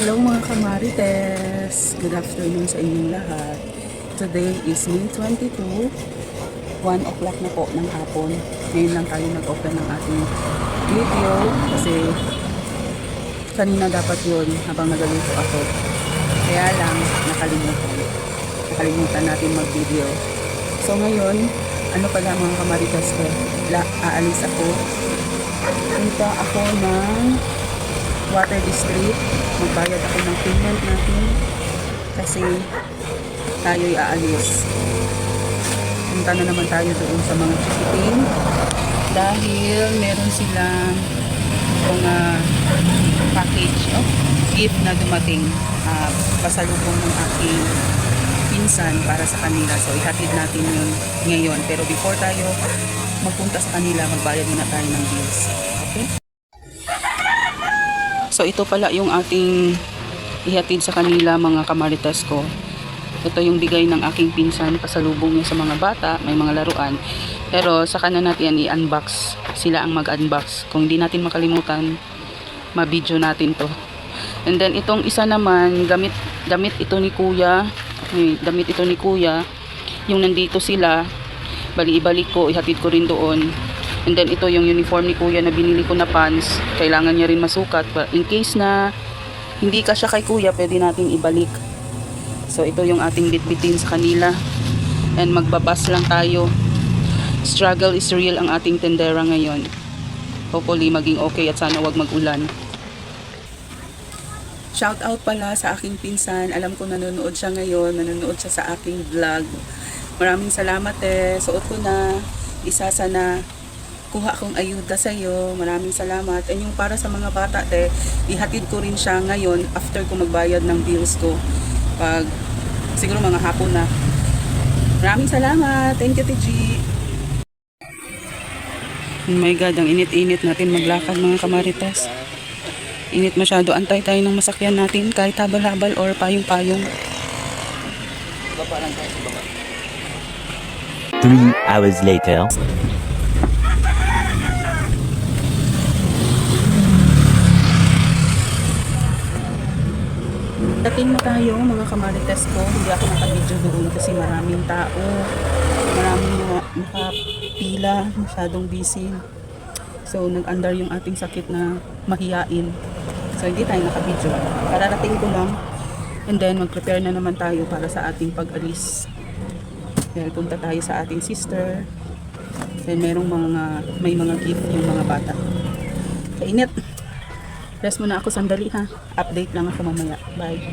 Hello mga kamarites! Good afternoon sa inyong lahat. Today is May 22, 1 o'clock na po ng hapon. Ngayon lang tayo nag-open ng ating video kasi kanina dapat yun habang nagaluto ako. Kaya lang nakalimutan natin mag-video. So ngayon, ano pala mga kamarites ko? Aalis ako. Punta ako ng Water District. Magbayad ako ng payment natin kasi tayo'y aalis. Punta na naman tayo doon sa mga shipping dahil meron silang mga package, gift na dumating, pasalubong ng aking pinsan para sa kanila. So ihatid natin yun ngayon, pero before tayo magpunta sa kanila, magbayad muna tayo ng bills. Okay? So ito pala yung ating ihatid sa kanila mga kamarites ko. Ito yung bigay ng aking pinsan, pasalubong niya sa mga bata, may mga laruan. Pero sa kanan natin i-unbox, sila ang mag-unbox. Kung hindi natin makalimutan, ma-video natin to. And then itong isa naman, damit ito ni Kuya. Damit ito ni Kuya. Yung nandito sila, ibalik ko, ihatid ko rin doon. And then ito yung uniform ni Kuya na binili ko na pants. Kailangan niya rin masukat. In case na hindi kasya kay Kuya, pwede natin ibalik. So ito yung ating bitbitin sa kanila. And magbabas lang tayo. Struggle is real ang ating tendera ngayon. Hopefully maging okay at sana wag mag-ulan. Shout out pala sa aking pinsan. Alam ko nanonood siya ngayon. Nanonood siya sa aking vlog. Maraming salamat Suot ko na. Isa sana kuha kong ayuda sa iyo. Maraming salamat. And yung para sa mga bata, ihatid ko rin siya ngayon after ko magbayad ng bills ko. Pag siguro mga hapon na. Maraming salamat. Thank you, TG. Oh my God, ang init-init natin maglakad mga kamarites. Init masyado. Antay tayo ng masakyan natin kahit habal-habal or payong-payong. 3 hours later. Dating na tayo mga kamarites ko. Hindi ako nakabidyo doon kasi maraming tao. Maraming nakapila. Masyadong busy. So nag-under yung ating sakit na mahiyain. So hindi tayo nakabidyo. Kararating ko lang. And then mag-prepare na naman tayo para sa ating pag-alis. Dahil punta tayo sa ating sister. Then may mga gift yung mga bata. Kainit. Rest muna ako sandali ha. Update lang ako mamaya. Bye.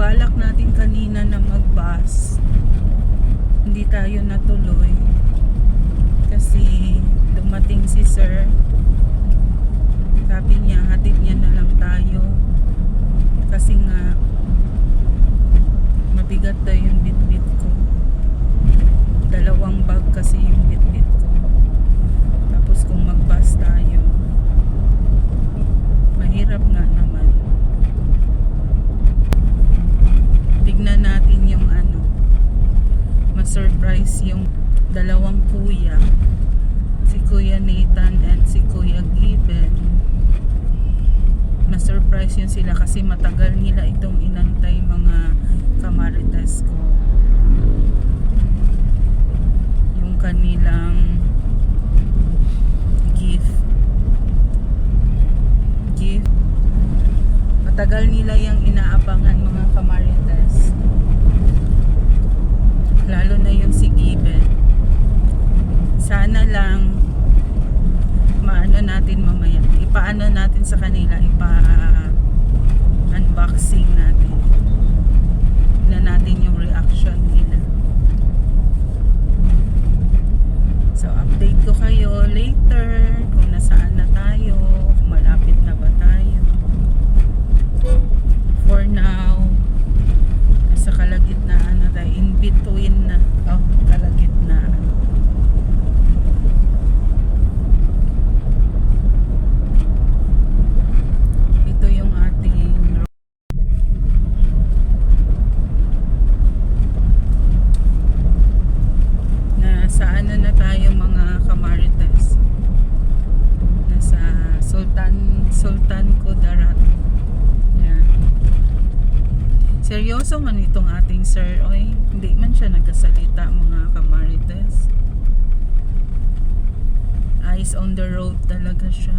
balak natin kanina na mag-bus, hindi tayo natuloy kasi dumating si sir. Sabi niya hatid niya na lang tayo kasi nga mabigat daw yung bitbit ko. 2 bag kasi yung bitbit ko. Tapos kung mag-bus tayo, mahirap nga naman. Tignan natin yung ma-surprise yung 2 kuya, si Kuya Nathan and si Kuya Given. Ma-surprise yun sila kasi matagal nila itong inantay, mga kamarites ko, yung kanilang gift. Matagal nila yung inaabangan, mga kamarites, lalo na yung si Given. Sana lang maano natin mamaya, ipaano natin sa kanila, unboxing natin na natin yung reaction nila. So update ko kayo later kung nasaan na tayo, kung malapit na ba tayo. For now, nasa kalagitnaan na tayo, in between na, kalagitnaan. Ito yung ating nasa na tayo, mga kamarites. Nasa Sultan Kudarat. Yan. Seryoso man itong ating sir, oy. Hindi man siya nagkasalita, mga kamarites. Eyes on the road talaga siya.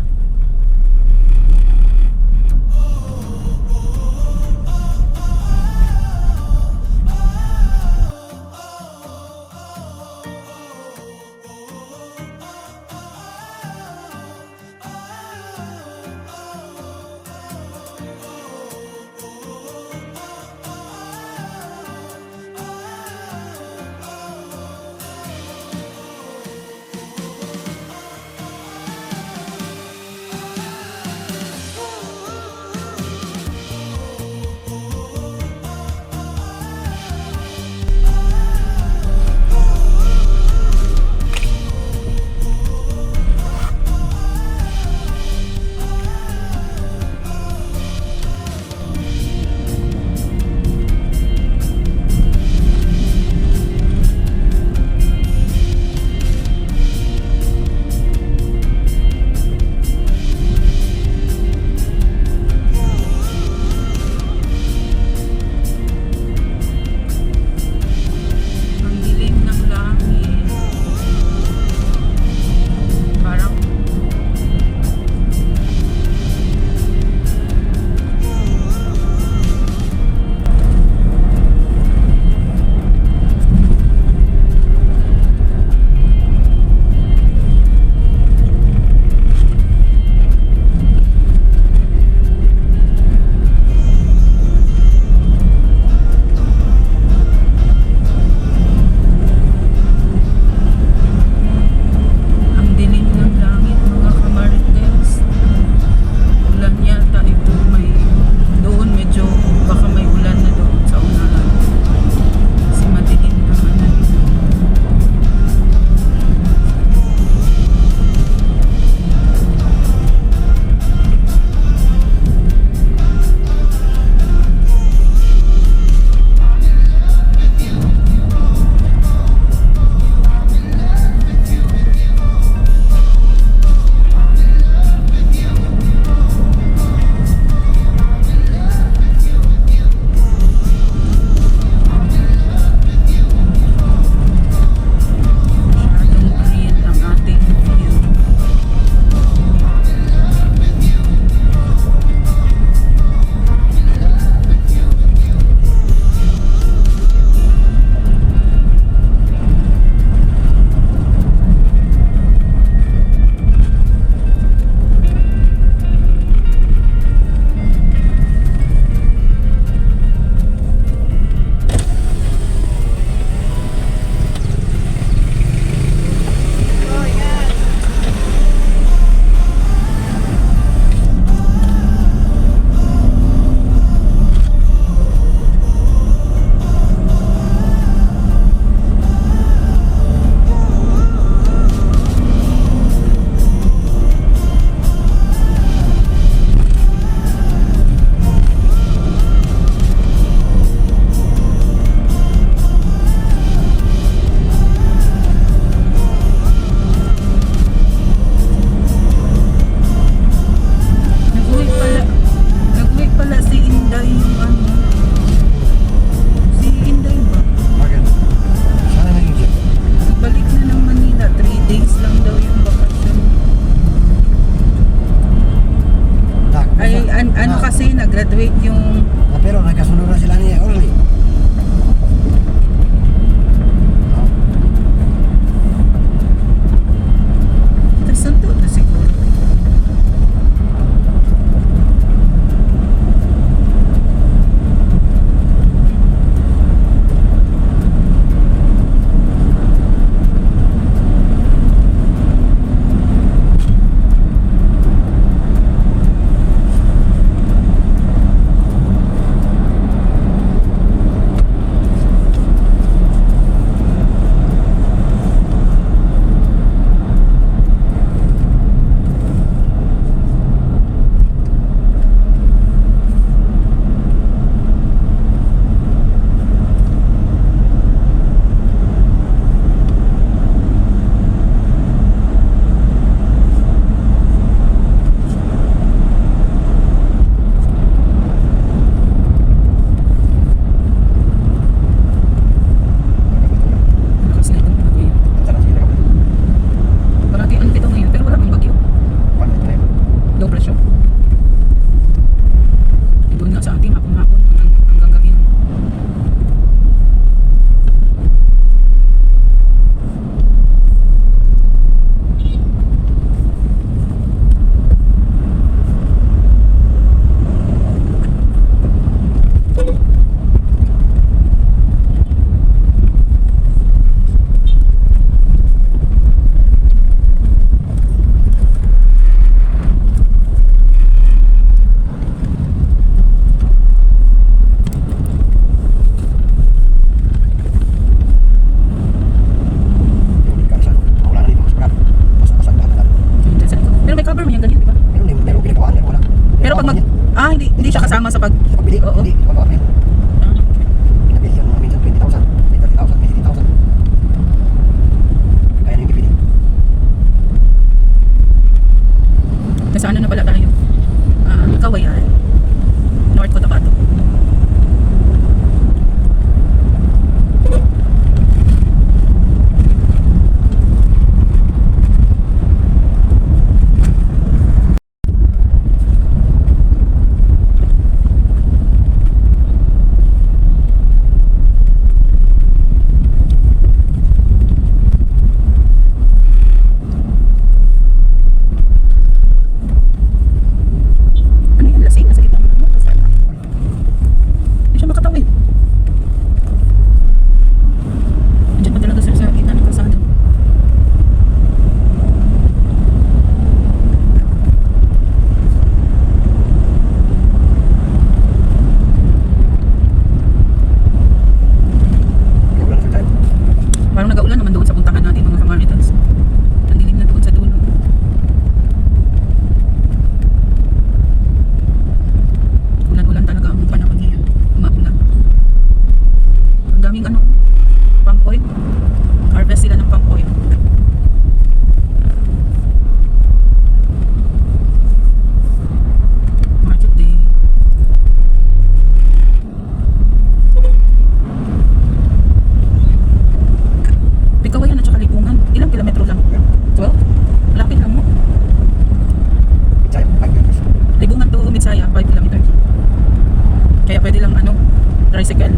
tricycle.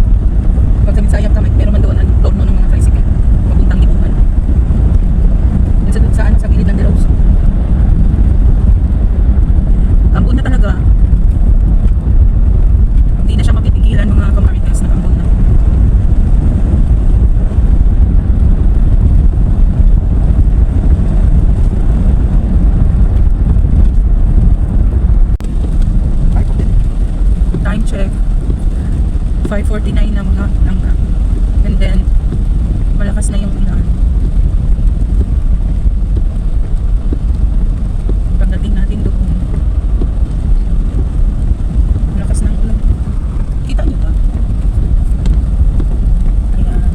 Pag sa Minsayap ka, meron man doon ang torno ng mga tricycle. Papuntang Libungan. Yun sa ano, sa gilid ng Delos. Ambon na talaga. Hindi na siya mapipigilan mga kamarites na ambon na. Time check 5:49 na mga and then malakas na yung ulan. Pagdating natin doon malakas na ang ulan. Kita niyo ba? Ayan.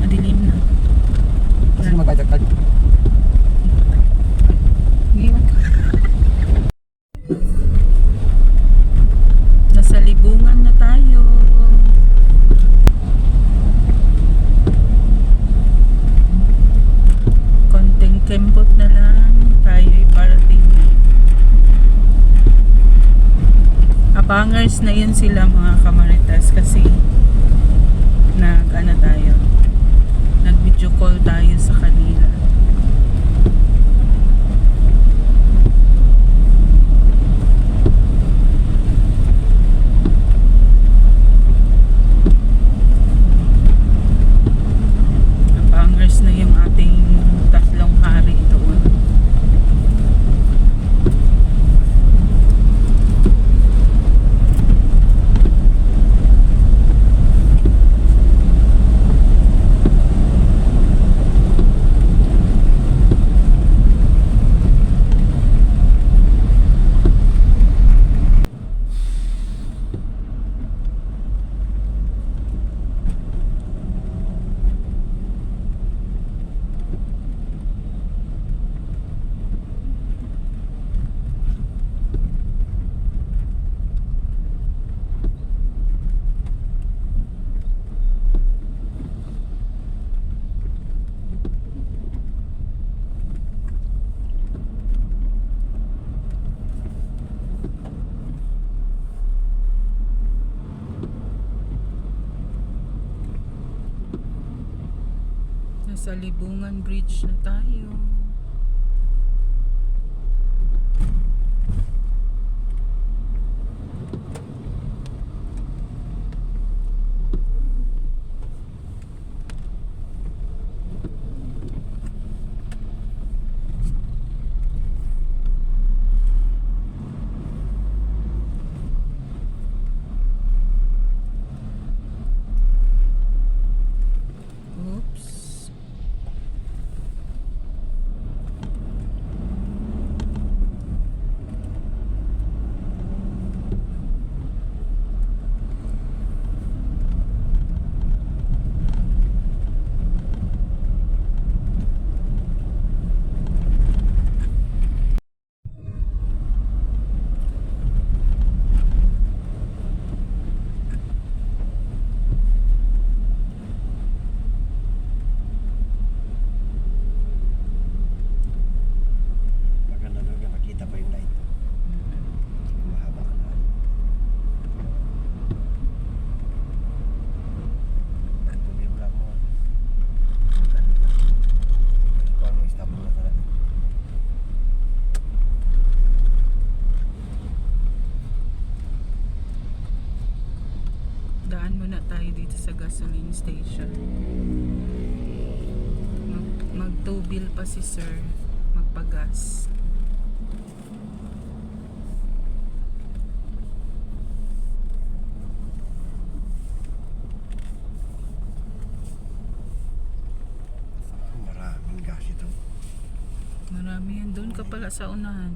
Madilim na. Sino magbayad ka? Iwan ko. Nasa Libungan na tayo. Konting kembot na lang. Tayo'y parating na. Abangers na yun sila mga kamaritas kasi nag video call tayo sa kanila. Abangers na yung ating tatlong hari doon. Nasa Libungan Bridge na tayo. Oops. Maganda doon ka, makita pa yung light. Mahaba ka na. Tumibula mo. Ikaw mo stop mo na talaga. Daan muna tayo dito sa gasoline station. Mag-tow-bill pa si sir. Magpagas. Maraming gas ito. Marami yan. Doon ka pala sa unahan.